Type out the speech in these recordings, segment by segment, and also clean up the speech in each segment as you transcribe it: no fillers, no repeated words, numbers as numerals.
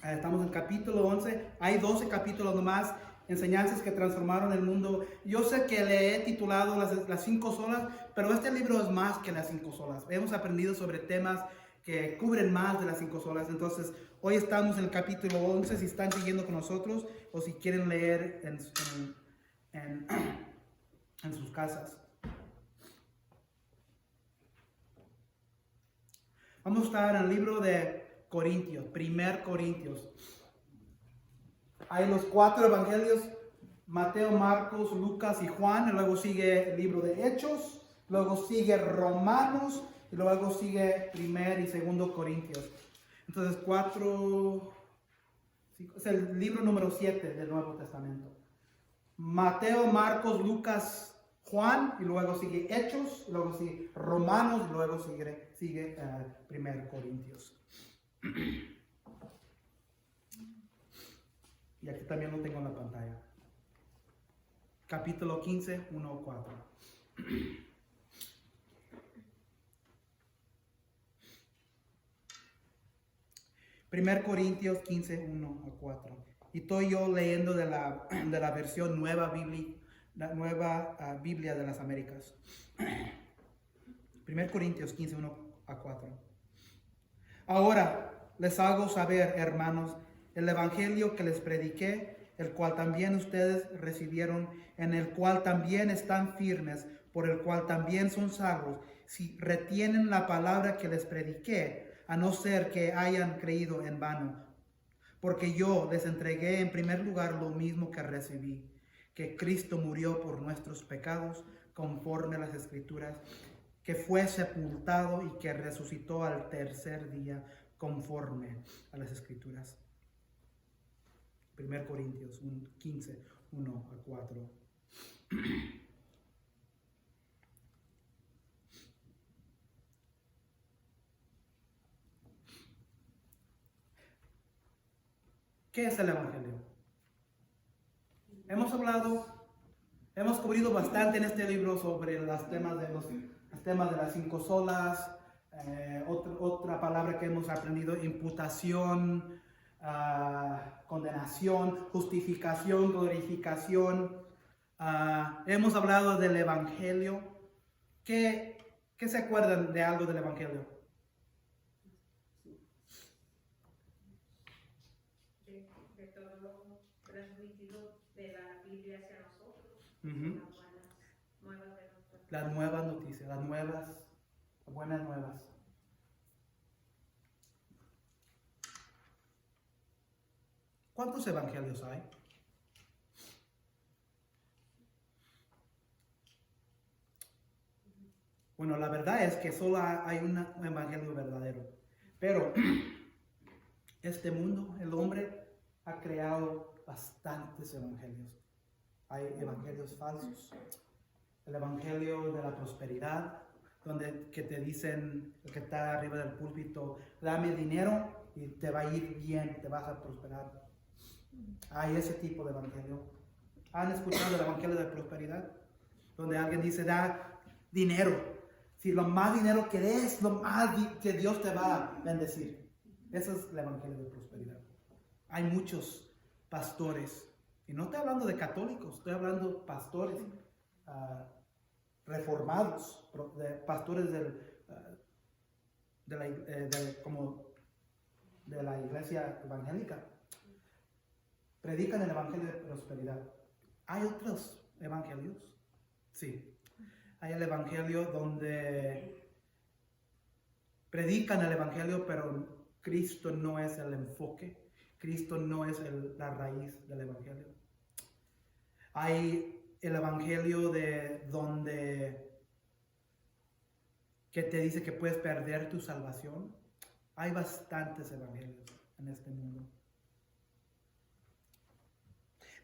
Estamos en capítulo 11. Hay 12 capítulos nomás. Enseñanzas que transformaron el mundo. Yo sé que le he titulado las 5 solas, pero este libro es más que las 5 solas. Hemos aprendido sobre temas que cubren más de las 5 solas. Entonces, hoy estamos en el capítulo 11, si están siguiendo con nosotros o si quieren leer en sus casas. Vamos a estar en el libro de Corintios, 1 Corintios. Hay los 4 evangelios, Mateo, Marcos, Lucas y Juan. Y luego sigue el libro de Hechos, luego sigue Romanos y luego sigue 1 y 2 Corintios. Entonces 4, es el libro número 7 del Nuevo Testamento. Mateo, Marcos, Lucas, Juan, y luego sigue Hechos, y luego sigue Romanos, y luego sigue 1 Corintios. Y aquí también lo tengo en la pantalla. Capítulo 15, 1-4. 1 Corintios 15, 1-4. Y estoy yo leyendo de la versión nueva Biblia de las Américas. 1 Corintios 15, 1-4. Ahora les hago saber, hermanos, el evangelio que les prediqué, el cual también ustedes recibieron, en el cual también están firmes, por el cual también son salvos, si retienen la palabra que les prediqué, a no ser que hayan creído en vano. Porque yo les entregué en primer lugar lo mismo que recibí, que Cristo murió por nuestros pecados, conforme a las Escrituras, que fue sepultado y que resucitó al tercer día, conforme a las Escrituras. 1 Corintios 15, 1-4. ¿Qué es el Evangelio? Hemos cubrido bastante en este libro sobre los temas de las 5 solas, otra palabra que hemos aprendido, imputación, condenación, justificación, glorificación. Hemos hablado del Evangelio. ¿Qué se acuerdan de algo del Evangelio? De todo lo transmitido de la Biblia hacia nosotros, Uh-huh. las buenas nuevas de nosotros. Las nuevas noticias, las buenas nuevas. ¿Cuántos evangelios hay? Bueno, la verdad es que solo hay un evangelio verdadero. Pero este mundo, el hombre, ha creado bastantes evangelios. Hay evangelios falsos. El evangelio de la prosperidad, que te dicen, el que está arriba del púlpito, dame dinero y te va a ir bien, te vas a prosperar. Hay ese tipo de evangelio. ¿Han escuchado el evangelio de prosperidad? Donde alguien dice, da dinero. Si lo más dinero que des, lo más que Dios te va a bendecir. Ese es el evangelio de prosperidad. Hay muchos pastores, y no estoy hablando de católicos, estoy hablando de pastores reformados, pastores de la iglesia evangélica. Predican el evangelio de prosperidad. ¿Hay otros evangelios? Sí. Hay el evangelio donde predican el evangelio, pero Cristo no es el enfoque. Cristo no es la raíz del evangelio. Hay el evangelio que te dice que puedes perder tu salvación. Hay bastantes evangelios en este mundo.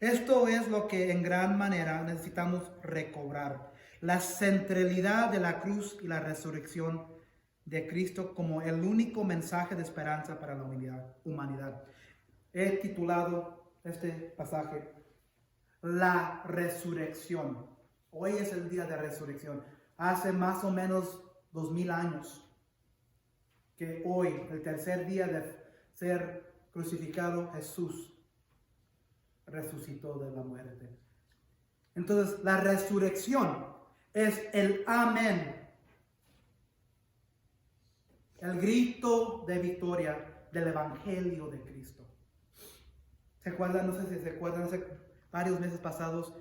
Esto es lo que en gran manera necesitamos recobrar. La centralidad de la cruz y la resurrección de Cristo como el único mensaje de esperanza para la humanidad. He titulado este pasaje La Resurrección. Hoy es el día de resurrección. Hace más o menos 2000 años que hoy, el tercer día de ser crucificado, Jesús resucitó de la muerte. Entonces, la resurrección es el amén, el grito de victoria del Evangelio de Cristo. ¿Se acuerdan? No sé si se acuerdan, hace varios meses pasados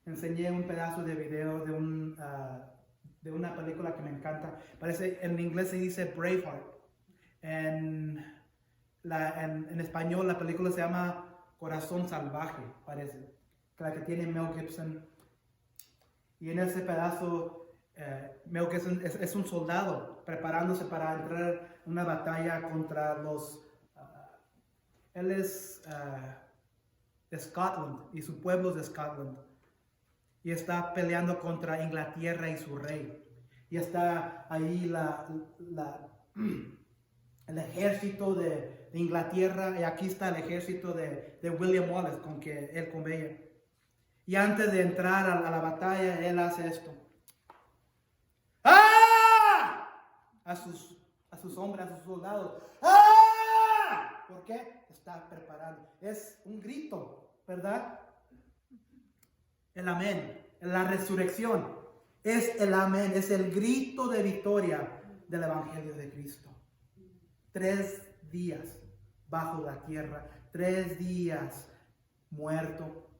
enseñé un pedazo de video de una película que me encanta. Parece, en inglés se dice Braveheart. En español la película se llama Corazón Salvaje, parece. La que tiene Mel Gibson. Y en ese pedazo, Mel Gibson es un soldado preparándose para entrar en una batalla contra los... él es de Scotland y su pueblo es de Scotland. Y está peleando contra Inglaterra y su rey. Y está ahí el ejército de Inglaterra, y aquí está el ejército de William Wallace, con que él conveía. Y antes de entrar a la batalla, él hace esto. ¡Ah! A sus hombres, a sus soldados. ¡Ah! ¿Por qué? Está preparando. Es un grito, ¿verdad? El amén, la resurrección es el amén, es el grito de victoria del Evangelio de Cristo. 3 días bajo la tierra, 3 días muerto,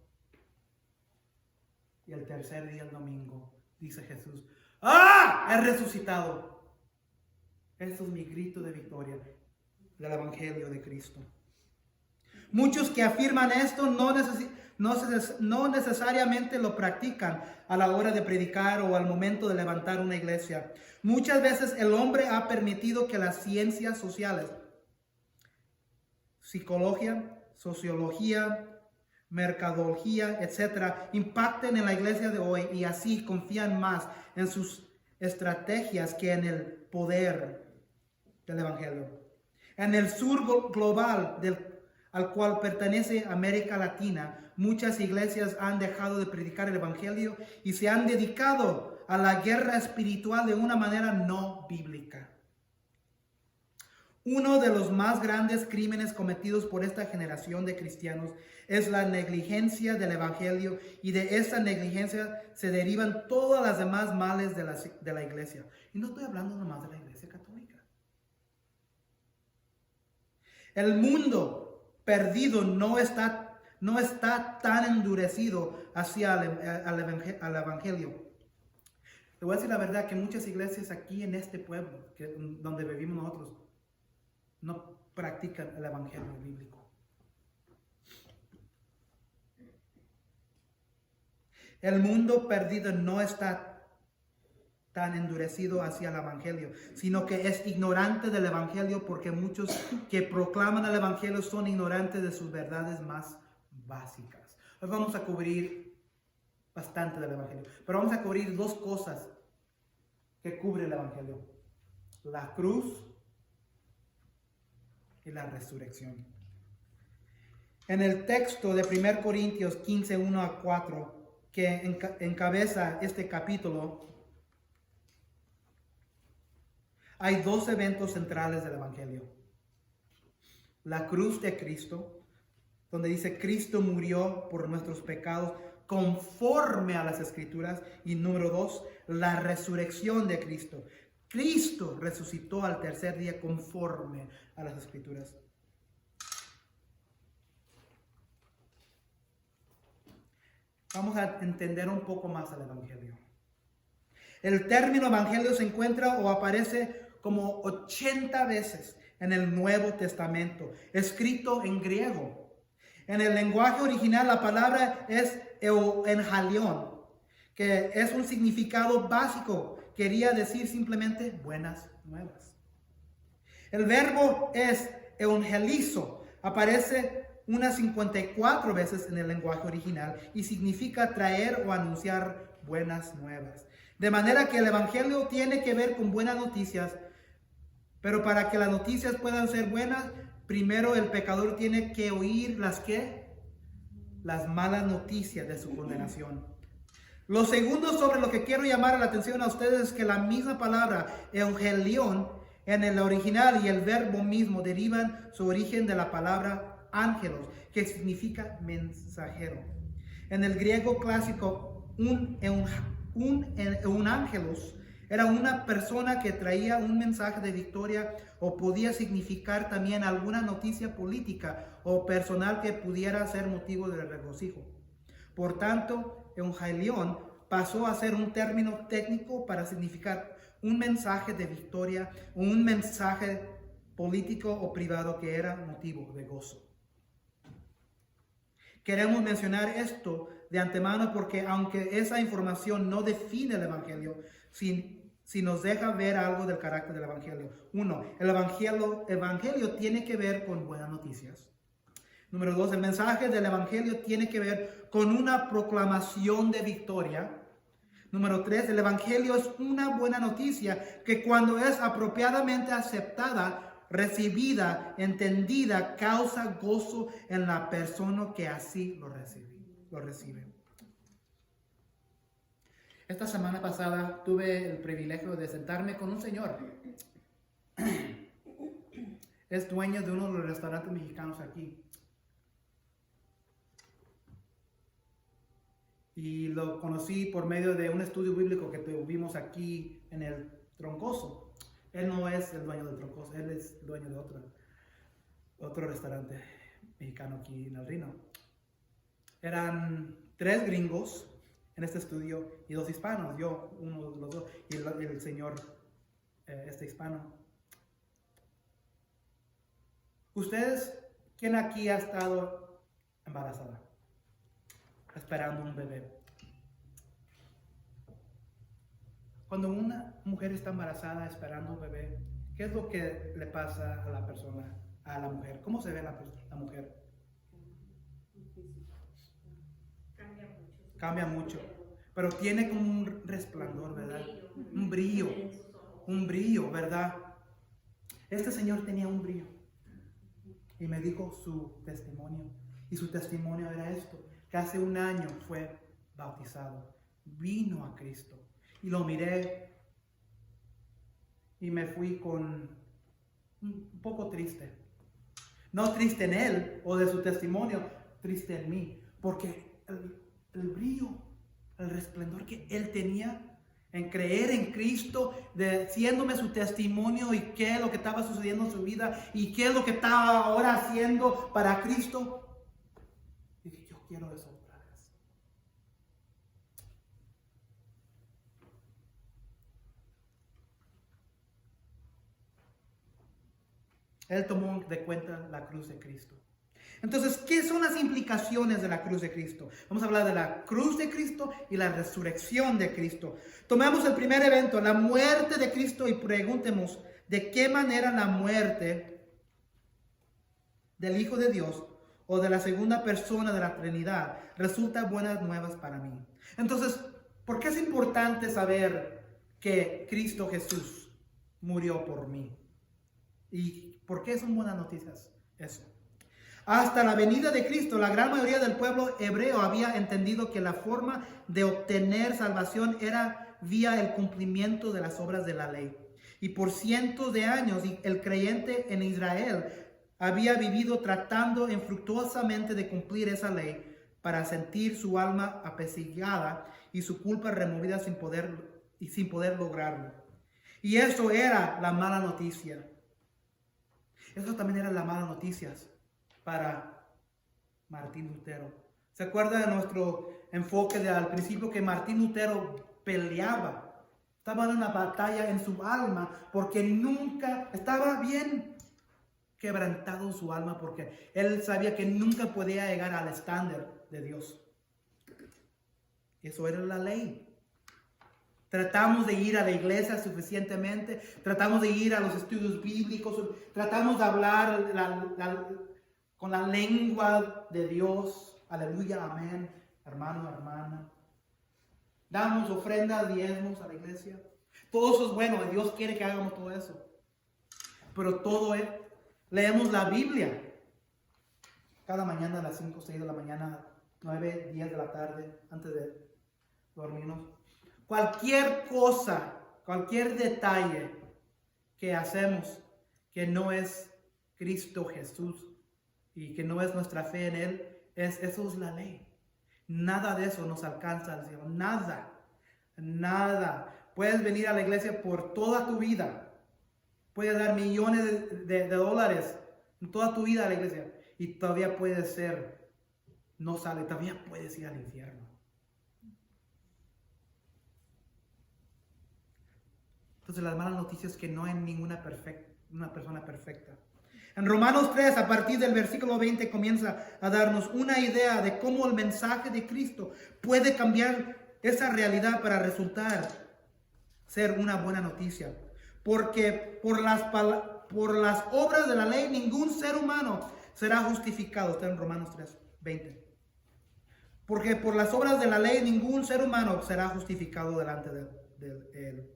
y el tercer día, el domingo, dice Jesús, ¡ah! He resucitado. Eso es mi grito de victoria del Evangelio de Cristo. Muchos que afirman esto no necesariamente lo practican a la hora de predicar o al momento de levantar una iglesia. Muchas veces el hombre ha permitido que las ciencias sociales, psicología, sociología, mercadología, etcétera, impacten en la iglesia de hoy y así confían más en sus estrategias que en el poder del Evangelio. En el sur global al cual pertenece América Latina, muchas iglesias han dejado de predicar el Evangelio y se han dedicado a la guerra espiritual de una manera no bíblica. Uno de los más grandes crímenes cometidos por esta generación de cristianos es la negligencia del Evangelio, y de esa negligencia se derivan todas las demás males de la iglesia. Y no estoy hablando nomás de la iglesia católica. El mundo perdido no está tan endurecido hacia al Evangelio. Te voy a decir la verdad que muchas iglesias aquí en este pueblo, donde vivimos nosotros, no practican el Evangelio bíblico. El mundo perdido no está tan endurecido hacia el Evangelio, sino que es ignorante del Evangelio, porque muchos que proclaman el Evangelio son ignorantes de sus verdades más básicas. Hoy vamos a cubrir bastante del Evangelio, pero vamos a cubrir 2 cosas que cubre el Evangelio: la cruz y la resurrección. En el texto de 1 Corintios 15, 1 a 4, que encabeza este capítulo, hay 2 eventos centrales del Evangelio. La cruz de Cristo, donde dice Cristo murió por nuestros pecados conforme a las Escrituras. Y número 2, la resurrección de Cristo. Cristo resucitó al tercer día conforme a las Escrituras. Vamos a entender un poco más el Evangelio. El término Evangelio se encuentra o aparece como 80 veces en el Nuevo Testamento, escrito en griego. En el lenguaje original la palabra es euangelion, que es un significado básico. Quería decir simplemente buenas nuevas. El verbo es evangelizo, aparece unas 54 veces en el lenguaje original y significa traer o anunciar buenas nuevas. De manera que el Evangelio tiene que ver con buenas noticias, pero para que las noticias puedan ser buenas, primero el pecador tiene que oír las malas noticias de su condenación. Lo segundo sobre lo que quiero llamar la atención a ustedes es que la misma palabra evangelion En el original y el verbo mismo derivan su origen de la palabra ángelos, que significa mensajero. En el griego clásico, un ángelos era una persona que traía un mensaje de victoria o podía significar también alguna noticia política o personal que pudiera ser motivo de regocijo. Por tanto, evangelión pasó a ser un término técnico para significar un mensaje de victoria o un mensaje político o privado que era motivo de gozo. Queremos mencionar esto de antemano porque aunque esa información no define el evangelio, si nos deja ver algo del carácter del evangelio. Uno, el evangelio tiene que ver con buenas noticias. Número dos, el mensaje del evangelio tiene que ver con una proclamación de victoria. Número 3, el evangelio es una buena noticia que cuando es apropiadamente aceptada, recibida, entendida, causa gozo en la persona que así lo recibe. Esta semana pasada tuve el privilegio de sentarme con un señor. Es dueño de uno de los restaurantes mexicanos aquí. Y lo conocí por medio de un estudio bíblico que tuvimos aquí en el Troncoso. Él no es el dueño del Troncoso, él es el dueño de otro restaurante mexicano aquí en El Reno. Eran 3 gringos en este estudio y 2 hispanos, yo uno de los dos y el señor hispano. ¿Ustedes, quién aquí ha estado embarazada? Esperando un bebé. Cuando una mujer está embarazada esperando un bebé, ¿qué es lo que le pasa a la persona, a la mujer? ¿Cómo se ve la mujer? Cambia mucho. Pero tiene como un resplandor, ¿verdad? Un brillo, ¿verdad? Este señor tenía un brillo. Y me dijo su testimonio. Y su testimonio era esto. Que hace 1 año fue bautizado, vino a Cristo y lo miré y me fui con un poco triste, no triste en él o de su testimonio, triste en mí, porque el brillo, el resplandor que él tenía en creer en Cristo, diciéndome su testimonio y qué es lo que estaba sucediendo en su vida y qué es lo que estaba ahora haciendo para Cristo. Dije, yo quiero eso otra vez. Él tomó de cuenta la cruz de Cristo. Entonces, ¿qué son las implicaciones de la cruz de Cristo? Vamos a hablar de la cruz de Cristo y la resurrección de Cristo. Tomemos el primer evento, la muerte de Cristo, y preguntemos de qué manera la muerte del Hijo de Dios o de la segunda persona de la Trinidad resulta buenas nuevas para mí. Entonces, ¿por qué es importante saber que Cristo Jesús murió por mí? ¿Y por qué son buenas noticias eso? Hasta la venida de Cristo, la gran mayoría del pueblo hebreo había entendido que la forma de obtener salvación era vía el cumplimiento de las obras de la ley. Y por cientos de años el creyente en Israel había vivido tratando infructuosamente de cumplir esa ley para sentir su alma apaciguada y su culpa removida sin poder lograrlo. Y eso era la mala noticia. Eso también era la mala noticia para Martín Lutero. ¿Se acuerda de nuestro enfoque al principio que Martín Lutero peleaba? Estaba en una batalla en su alma porque nunca estaba bien quebrantado su alma porque él sabía que nunca podía llegar al estándar de Dios. Eso era la ley. Tratamos de ir a la iglesia suficientemente, tratamos de ir a los estudios bíblicos, tratamos de hablar con la lengua de Dios. Aleluya, amén, hermano, hermana. Damos ofrendas, diezmos a la iglesia. Todo eso es bueno, Dios quiere que hagamos todo eso. Pero todo es, leemos la Biblia cada mañana a las 5, 6 de la mañana, 9, 10 de la tarde, antes de dormirnos. Cualquier cosa, cualquier detalle que hacemos que no es Cristo Jesús y que no es nuestra fe en Él, eso es la ley. Nada de eso nos alcanza al cielo. Nada. Nada. Puedes venir a la iglesia por toda tu vida. Puedes dar millones de dólares en toda tu vida a la iglesia. Y todavía puedes ser, no sale, todavía puedes ir al infierno. Entonces las malas noticias es que no hay una persona perfecta. En Romanos 3, a partir del versículo 20, comienza a darnos una idea de cómo el mensaje de Cristo puede cambiar esa realidad para resultar ser una buena noticia. Porque por las obras de la ley ningún ser humano será justificado. Está en Romanos 3, 20. Porque por las obras de la ley ningún ser humano será justificado delante de él.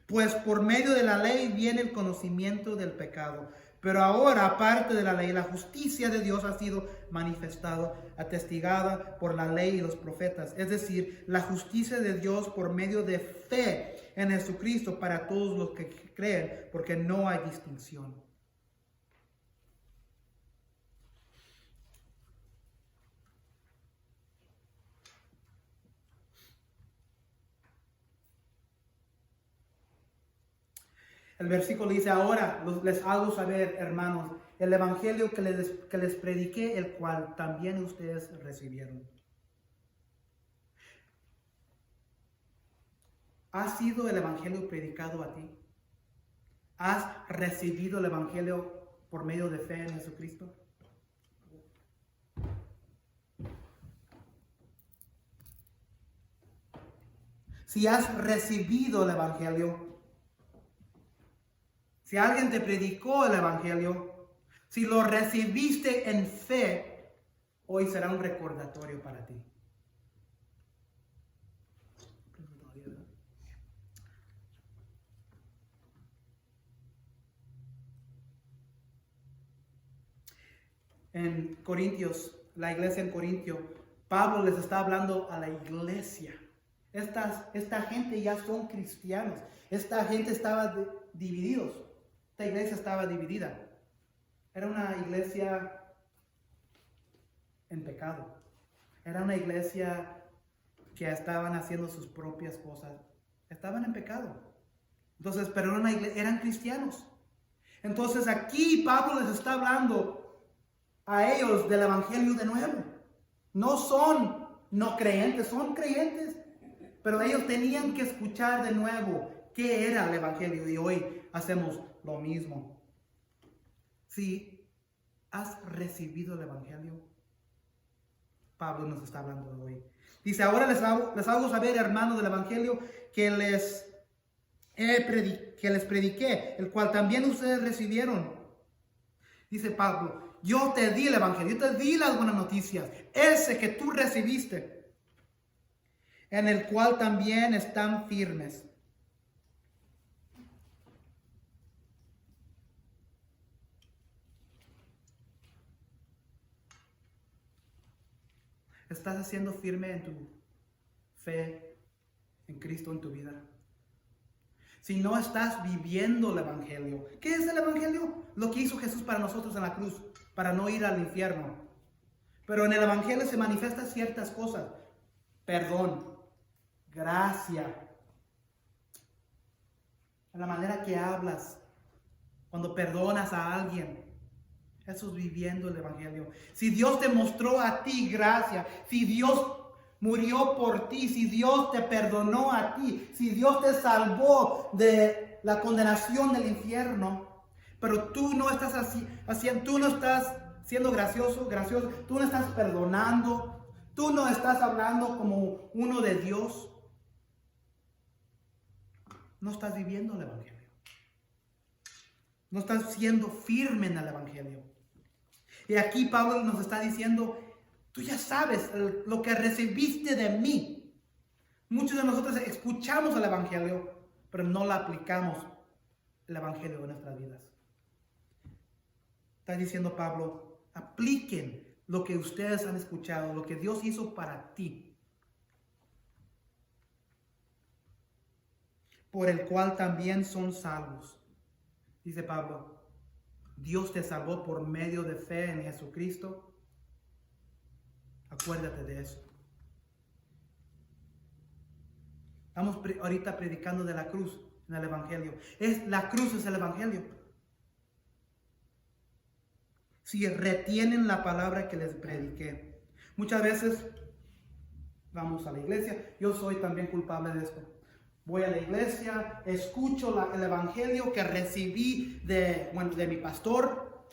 Pues por medio de la ley viene el conocimiento del pecado. Pero ahora, aparte de la ley, la justicia de Dios ha sido manifestada, atestigada por la ley y los profetas. Es decir, la justicia de Dios por medio de fe en Jesucristo para todos los que creen, porque no hay distinción. El versículo dice, ahora les hago saber, hermanos, el evangelio que les prediqué, el cual también ustedes recibieron. ¿Ha sido el evangelio predicado a ti? ¿Has recibido el evangelio por medio de fe en Jesucristo? Si has recibido el evangelio, si alguien te predicó el evangelio, si lo recibiste en fe, hoy será un recordatorio para ti. En Corintios, la iglesia en Corintio, Pablo les está hablando a la iglesia. Esta gente ya son cristianos. Esta gente estaba divididos. Esta iglesia estaba dividida. Era una iglesia en pecado. Era una iglesia que estaban haciendo sus propias cosas. Estaban en pecado. Entonces, pero eran cristianos. Entonces aquí Pablo les está hablando a ellos del evangelio de nuevo. No son no creyentes, son creyentes. Pero ellos tenían que escuchar de nuevo qué era el evangelio. Y hoy hacemos lo mismo. Si has recibido el evangelio, Pablo nos está hablando de hoy. Dice, ahora les hago saber, hermanos, del evangelio que les prediqué, el cual también ustedes recibieron. Dice Pablo, yo te di el evangelio, yo te di las buenas noticias, ese que tú recibiste, en el cual también están firmes. ¿Estás haciendo firme en tu fe en Cristo en tu vida? Si no estás viviendo el evangelio, ¿qué es el evangelio? Lo que hizo Jesús para nosotros en la cruz, para no ir al infierno. Pero en el evangelio se manifiestan ciertas cosas: perdón, gracia, en la manera que hablas, cuando perdonas a alguien. Eso es viviendo el evangelio. Si Dios te mostró a ti gracia, si Dios murió por ti, si Dios te perdonó a ti, si Dios te salvó de la condenación del infierno, pero tú no estás tú no estás siendo gracioso, tú no estás perdonando, tú no estás hablando como uno de Dios, no estás viviendo el evangelio. No estás siendo firme en el evangelio. Y aquí Pablo nos está diciendo, tú ya sabes lo que recibiste de mí. Muchos de nosotros escuchamos el evangelio, pero no lo aplicamos el evangelio en nuestras vidas. Está diciendo Pablo, apliquen lo que ustedes han escuchado, lo que Dios hizo para ti, por el cual también son salvos. dice Pablo, Dios te salvó por medio de fe en Jesucristo. Acuérdate de eso. Estamos ahorita predicando de la cruz en el Evangelio. La cruz es el Evangelio. Si retienen la palabra que les prediqué. Muchas veces vamos a la iglesia. Yo soy también culpable de esto. Voy a la iglesia, escucho el Evangelio que recibí de mi pastor,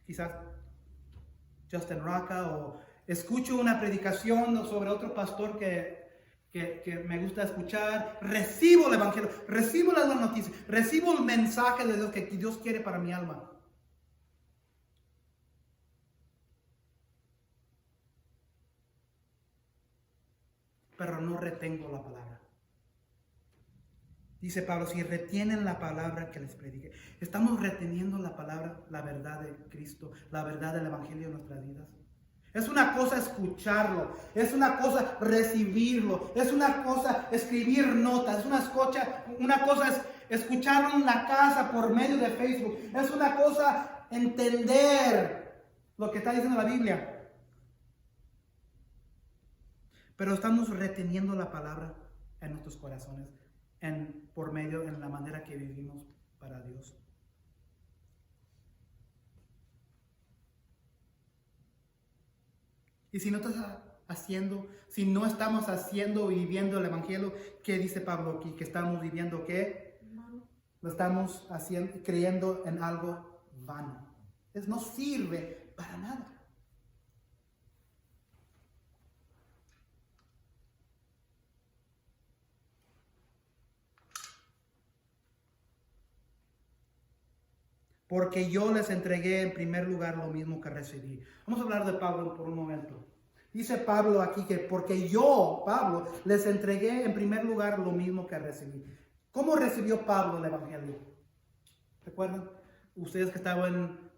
quizás Justin Rocca, o escucho una predicación sobre otro pastor que me gusta escuchar, recibo el Evangelio, recibo las buenas noticias, recibo el mensaje de Dios que Dios quiere para mi alma. Pero no retengo la palabra. Dice Pablo, si retienen la palabra que les prediqué. Estamos reteniendo la palabra, la verdad de Cristo, la verdad del Evangelio en nuestras vidas. Es una cosa escucharlo, es una cosa recibirlo, es una cosa escribir notas, es una cosa es escucharlo en la casa por medio de Facebook, es una cosa entender lo que está diciendo la Biblia. Pero estamos reteniendo la palabra en nuestros corazones, por medio en la manera que vivimos para Dios. Y si no estamos haciendo y viviendo el Evangelio, ¿qué dice Pablo aquí? Que estamos viviendo ¿qué? Lo estamos haciendo, creyendo en algo vano. No sirve para nada. Porque yo les entregué en primer lugar lo mismo que recibí. Vamos a hablar de Pablo por un momento. Dice Pablo aquí que porque yo, Pablo, les entregué en primer lugar lo mismo que recibí. ¿Cómo recibió Pablo el Evangelio? ¿Recuerdan? Ustedes que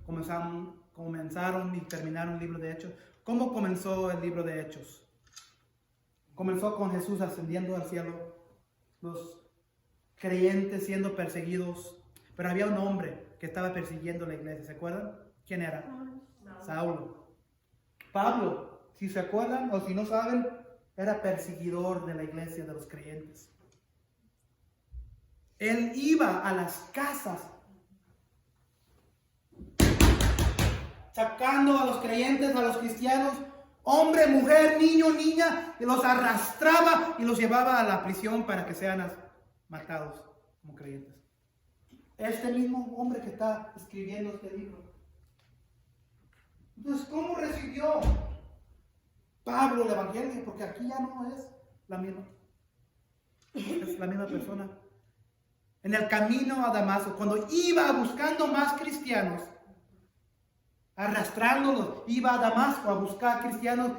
comenzaron y terminaron el libro de Hechos. ¿Cómo comenzó el libro de Hechos? Comenzó con Jesús ascendiendo al cielo, los creyentes siendo perseguidos, pero había un hombre que estaba persiguiendo la iglesia. ¿Se acuerdan? ¿Quién era? Saulo. Pablo, si se acuerdan o si no saben, era perseguidor de la iglesia de los creyentes. Él iba a las casas sacando a los creyentes, a los cristianos, hombre, mujer, niño, niña, y los arrastraba y los llevaba a la prisión para que sean matados como creyentes. Este mismo hombre que está escribiendo este libro. Entonces, ¿cómo recibió Pablo el Evangelio? Porque aquí ya no es la misma. Es la misma persona. En el camino a Damasco, cuando iba buscando más cristianos, arrastrándolos, iba a Damasco a buscar cristianos,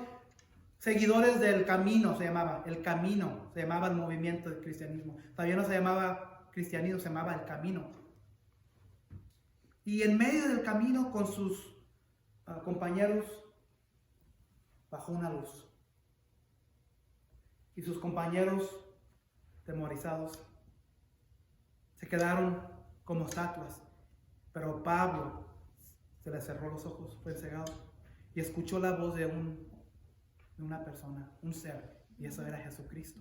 seguidores del camino se llamaba. El camino se llamaba el movimiento del cristianismo. Todavía no se llamaba cristianismo, se llamaba el camino. Y en medio del camino con sus compañeros bajó una luz. Y sus compañeros, temorizados, se quedaron como estatuas. Pero Pablo se le cerró los ojos, fue cegado. Y escuchó la voz de una persona, un ser. Y eso era Jesucristo.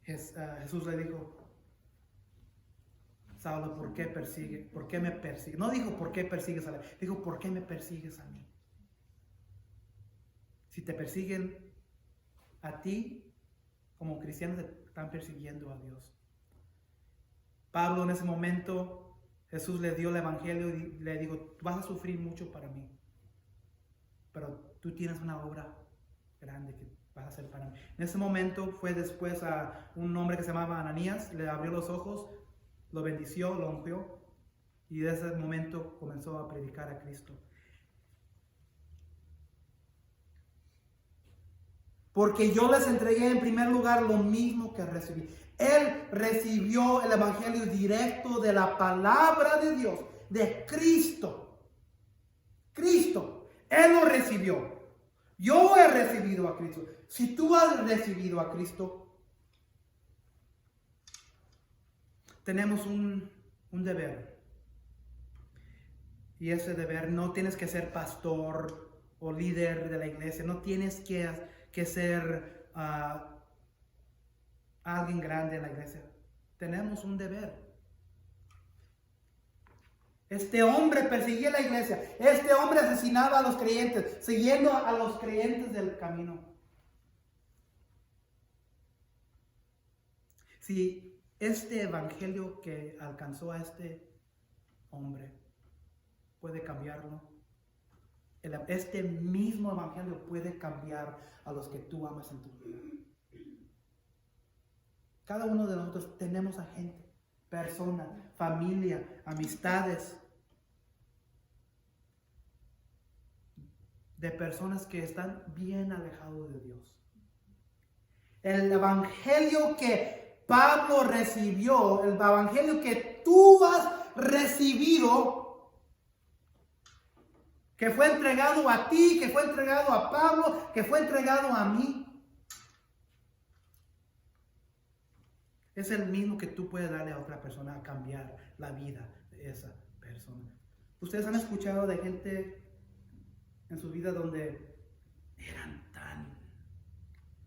Jesús le dijo: Saulo, ¿por qué me persigue? No dijo ¿por qué persigues a mí? Dijo ¿por qué me persigues a mí? Si te persiguen a ti, como cristianos, te están persiguiendo a Dios. Pablo en ese momento, Jesús le dio el Evangelio y le dijo: vas a sufrir mucho para mí, pero tú tienes una obra grande que vas a hacer para mí. En ese momento fue después a un hombre que se llamaba Ananías, le abrió los ojos, lo bendició, lo ungió, y desde ese momento comenzó a predicar a Cristo. Porque yo les entregué en primer lugar lo mismo que recibí. Él recibió el Evangelio directo de la palabra de Dios, de Cristo. Cristo, Él lo recibió. Yo he recibido a Cristo. Si tú has recibido a Cristo, tenemos un deber. Y ese deber, no tienes que ser pastor o líder de la iglesia, no tienes que ser alguien grande en la iglesia. Tenemos un deber. Este hombre perseguía la iglesia. Este hombre asesinaba a los creyentes, siguiendo a los creyentes del camino. Si este evangelio que alcanzó a este hombre puede cambiarlo, este mismo evangelio puede cambiar a los que tú amas en tu vida. Cada uno de nosotros tenemos a gente, personas, familia, amistades, de personas que están bien alejados de Dios. El evangelio que Pablo recibió, el evangelio que tú has recibido, que fue entregado a ti, que fue entregado a Pablo, que fue entregado a mí, es el mismo que tú puedes darle a otra persona a cambiar la vida de esa persona. Ustedes han escuchado de gente en su vida donde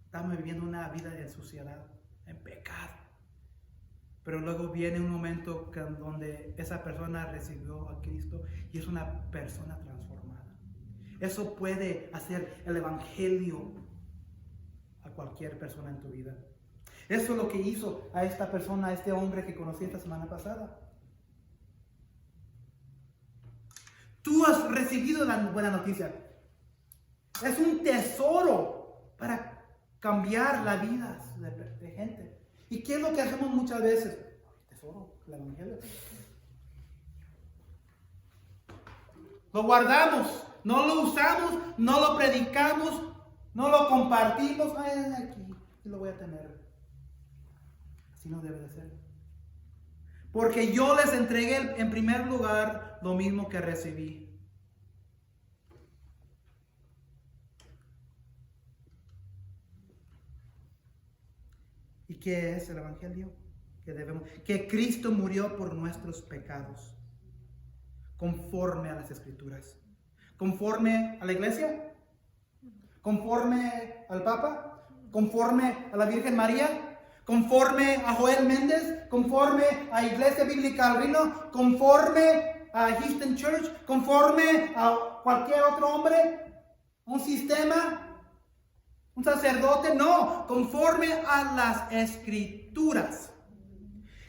estaban viviendo una vida de suciedad, en pecado. Pero luego viene un momento donde esa persona recibió a Cristo y es una persona transformada. Eso puede hacer el evangelio a cualquier persona en tu vida. Eso es lo que hizo a esta persona, a este hombre que conocí esta semana pasada. Tú has recibido la buena noticia. Es un tesoro para cambiar la vida de gente. ¿Y qué es lo que hacemos muchas veces? Tesoro, el evangelio. Lo guardamos, no lo usamos, no lo predicamos, no lo compartimos. Ay, aquí lo voy a tener. Así no debe de ser. Porque yo les entregué en primer lugar lo mismo que recibí. ¿Y qué es el evangelio? Que Cristo murió por nuestros pecados, conforme a las escrituras. ¿Conforme a la iglesia? ¿Conforme al Papa? ¿Conforme a la Virgen María? ¿Conforme a Joel Méndez? ¿Conforme a Iglesia Bíblica al Reino? ¿Conforme a Houston Church? ¿Conforme a cualquier otro hombre? ¿Un sistema? ¿Un sacerdote? No, conforme a las escrituras.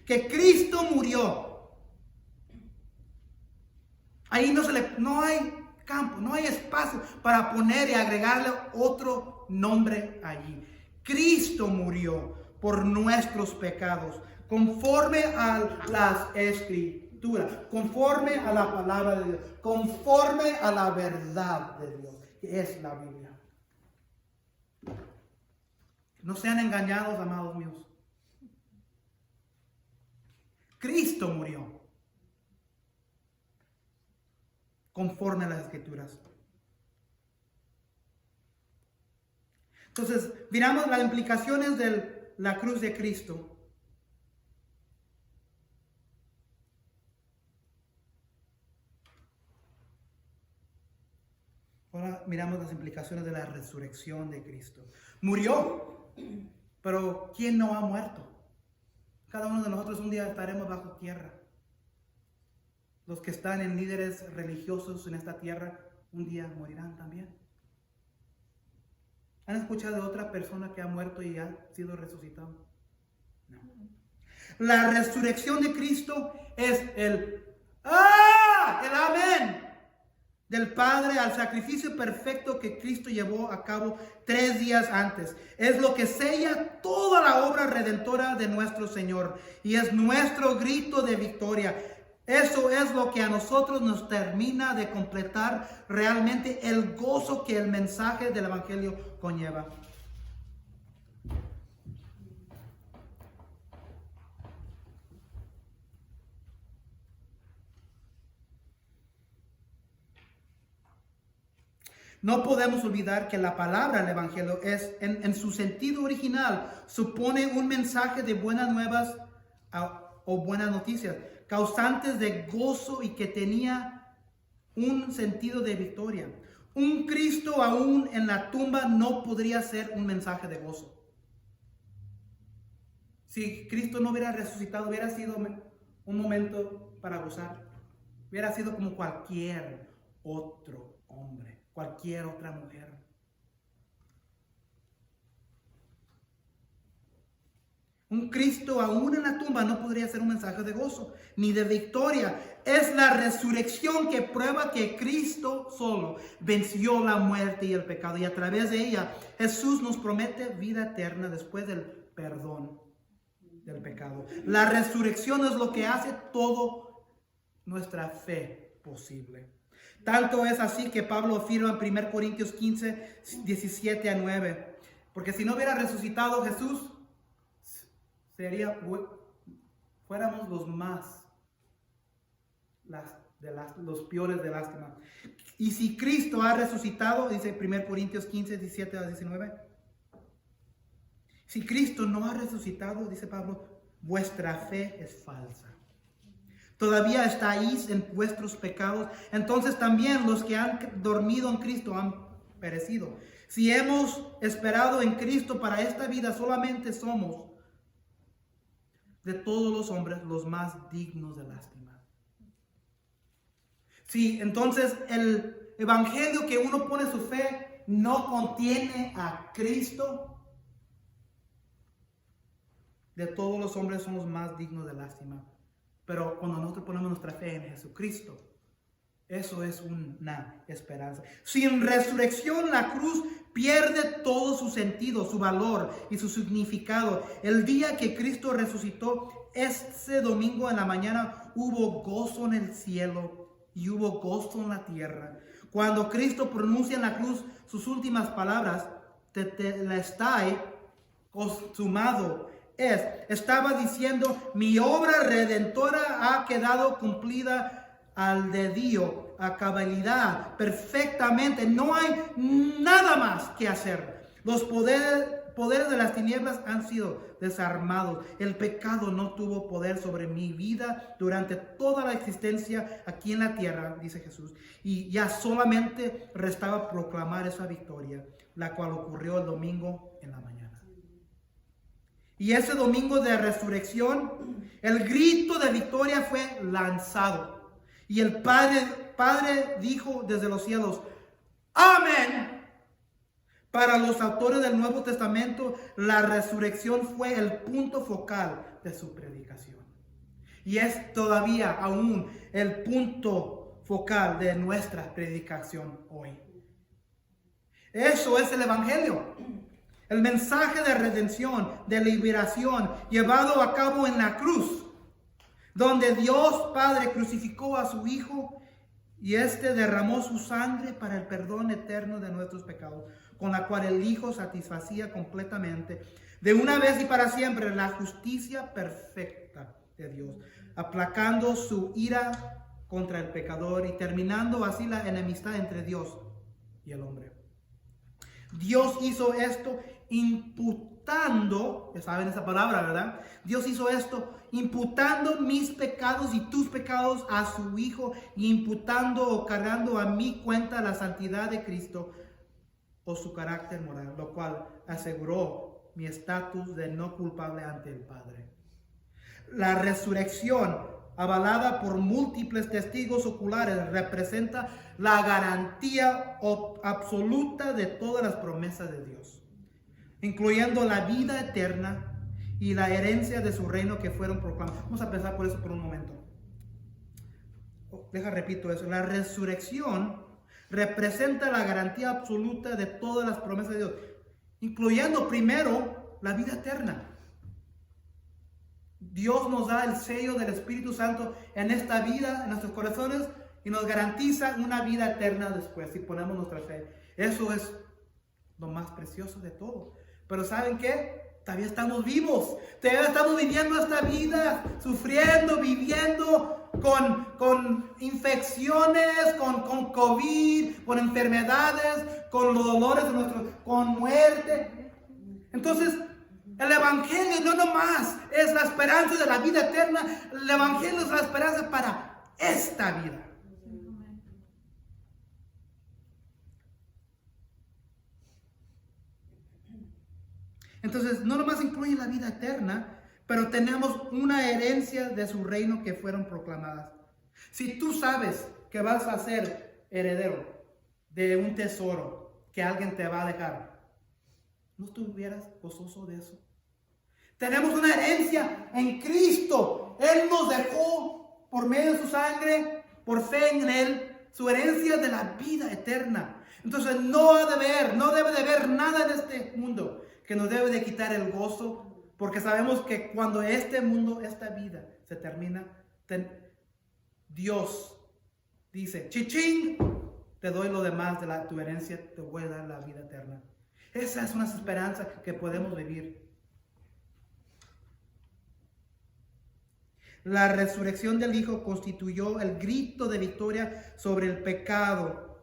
Que Cristo murió. Ahí no hay campo, no hay espacio para poner y agregarle otro nombre allí. Cristo murió por nuestros pecados, conforme a las escrituras, conforme a la palabra de Dios, conforme a la verdad de Dios, que es la Biblia. No sean engañados, amados míos. Cristo murió conforme a las escrituras. Entonces, miramos las implicaciones de la cruz de Cristo. Ahora miramos las implicaciones de la resurrección de Cristo. Murió, pero ¿quién no ha muerto? Cada uno de nosotros un día estaremos bajo tierra. Los que están en líderes religiosos en esta tierra un día morirán también. ¿Han escuchado de otra persona que ha muerto y ha sido resucitado? No. La resurrección de Cristo es el amén del Padre al sacrificio perfecto que Cristo llevó a cabo 3 días antes. Es lo que sella toda la obra redentora de nuestro Señor y es nuestro grito de victoria. Eso es lo que a nosotros nos termina de completar realmente el gozo que el mensaje del Evangelio conlleva. No podemos olvidar que la palabra del Evangelio es, en su sentido original, supone un mensaje de buenas nuevas o buenas noticias, causantes de gozo y que tenía un sentido de victoria. Un Cristo aún en la tumba no podría ser un mensaje de gozo. Si Cristo no hubiera resucitado, hubiera sido un momento para gozar. Hubiera sido como cualquier otro hombre, cualquier otra mujer. Un Cristo aún en la tumba no podría ser un mensaje de gozo ni de victoria. Es la resurrección que prueba que Cristo solo venció la muerte y el pecado. Y a través de ella Jesús nos promete vida eterna después del perdón del pecado. La resurrección es lo que hace todo nuestra fe posible. Tanto es así que Pablo afirma en 1 Corintios 15, 17 a 9. Porque si no hubiera resucitado Jesús, fuéramos los más, los peores de lástima. Y si Cristo ha resucitado, dice 1 Corintios 15, 17 a 19. Si Cristo no ha resucitado, dice Pablo, vuestra fe es falsa. Todavía estáis en vuestros pecados. Entonces también los que han dormido en Cristo han perecido. Si hemos esperado en Cristo para esta vida, solamente somos de todos los hombres los más dignos de lástima. Sí, entonces el evangelio que uno pone su fe no contiene a Cristo. De todos los hombres somos más dignos de lástima. Pero cuando nosotros ponemos nuestra fe en Jesucristo, eso es una esperanza. Sin resurrección, la cruz pierde todo su sentido, su valor y su significado. El día que Cristo resucitó, ese domingo en la mañana, hubo gozo en el cielo y hubo gozo en la tierra. Cuando Cristo pronuncia en la cruz sus últimas palabras, tetelestai, consumado es, estaba diciendo, mi obra redentora ha quedado cumplida al dedillo, a cabalidad, perfectamente. No hay nada más que hacer. Los poderes de las tinieblas han sido desarmados. El pecado no tuvo poder sobre mi vida durante toda la existencia aquí en la tierra, dice Jesús. Y ya solamente restaba proclamar esa victoria, la cual ocurrió el domingo en la mañana. Y ese domingo de resurrección, el grito de victoria fue lanzado. Y el Padre dijo desde los cielos, ¡amén! Para los autores del Nuevo Testamento, la resurrección fue el punto focal de su predicación. Y es todavía aún el punto focal de nuestra predicación hoy. Eso es el Evangelio. El mensaje de redención, de liberación, llevado a cabo en la cruz, donde Dios Padre crucificó a su Hijo y éste derramó su sangre para el perdón eterno de nuestros pecados, con la cual el Hijo satisfacía completamente, de una vez y para siempre, la justicia perfecta de Dios, aplacando su ira contra el pecador y terminando así la enemistad entre Dios y el hombre. Dios hizo esto imputando, ya saben esa palabra, ¿verdad? Dios hizo esto imputando mis pecados y tus pecados a su Hijo, y imputando o cargando a mi cuenta la santidad de Cristo o su carácter moral, lo cual aseguró mi estatus de no culpable ante el Padre. La resurrección, avalada por múltiples testigos oculares, representa la garantía absoluta de todas las promesas de Dios, incluyendo la vida eterna y la herencia de su reino que fueron proclamadas. Vamos a pensar por eso por un momento. Repito eso. La resurrección representa la garantía absoluta de todas las promesas de Dios, incluyendo primero la vida eterna. Dios nos da el sello del Espíritu Santo en esta vida, en nuestros corazones, y nos garantiza una vida eterna después, si ponemos nuestra fe. Eso es lo más precioso de todo. Pero ¿saben qué? Todavía estamos vivos. Todavía estamos viviendo esta vida, sufriendo, viviendo con infecciones, con COVID, con enfermedades, con los dolores de con muerte. Entonces, El Evangelio no nomás es la esperanza de la vida eterna, el Evangelio es la esperanza para esta vida. Entonces, no nomás incluye la vida eterna, pero tenemos una herencia de su reino que fueron proclamadas. Si tú sabes que vas a ser heredero de un tesoro que alguien te va a dejar, ¿no estuvieras gozoso de eso? Tenemos una herencia en Cristo. Él nos dejó por medio de su sangre, por fe en Él, su herencia de la vida eterna. Entonces no debe de haber nada en este mundo que nos debe de quitar el gozo, porque sabemos que cuando este mundo, esta vida se termina, Dios dice, chichín, te doy lo demás de tu herencia, te voy a dar la vida eterna. Esa es una esperanza que podemos vivir. La resurrección del Hijo constituyó el grito de victoria sobre el pecado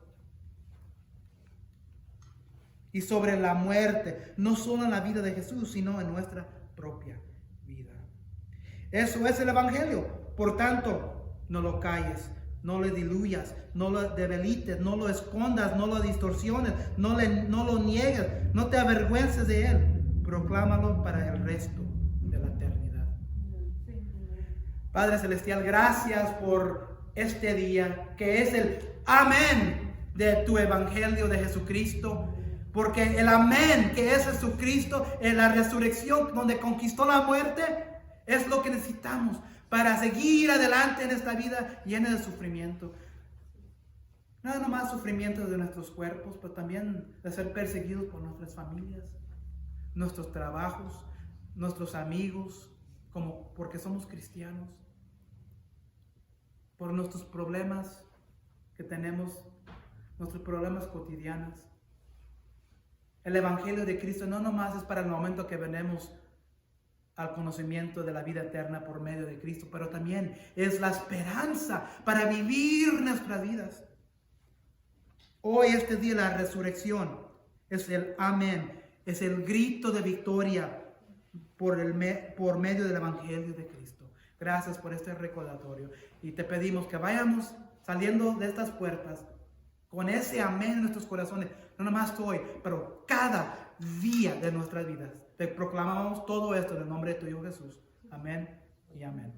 y sobre la muerte, no solo en la vida de Jesús, sino en nuestra propia vida. Eso es el Evangelio. Por tanto, no lo calles, no lo diluyas, no lo debilites, no lo escondas, no lo distorsiones, no lo niegues, no te avergüences de él. Proclámalo para el resto de la eternidad. Padre Celestial, gracias por este día, que es el amén de tu Evangelio de Jesucristo. Porque el amén que es Jesucristo, en la resurrección donde conquistó la muerte, es lo que necesitamos para seguir adelante en esta vida llena de sufrimiento. No nomás sufrimiento de nuestros cuerpos, pero también de ser perseguidos por nuestras familias, nuestros trabajos, nuestros amigos, porque somos cristianos, por nuestros problemas que tenemos, nuestros problemas cotidianos. El Evangelio de Cristo no nomás es para el momento que venemos al conocimiento de la vida eterna por medio de Cristo, pero también es la esperanza para vivir nuestras vidas. Hoy, este día de la resurrección, es el amén, es el grito de victoria por medio del Evangelio de Cristo. Gracias por este recordatorio y te pedimos que vayamos saliendo de estas puertas con ese amén en nuestros corazones, no nomás hoy, pero cada día de nuestras vidas. Te proclamamos todo esto en el nombre de tu Hijo Jesús. Amén y amén.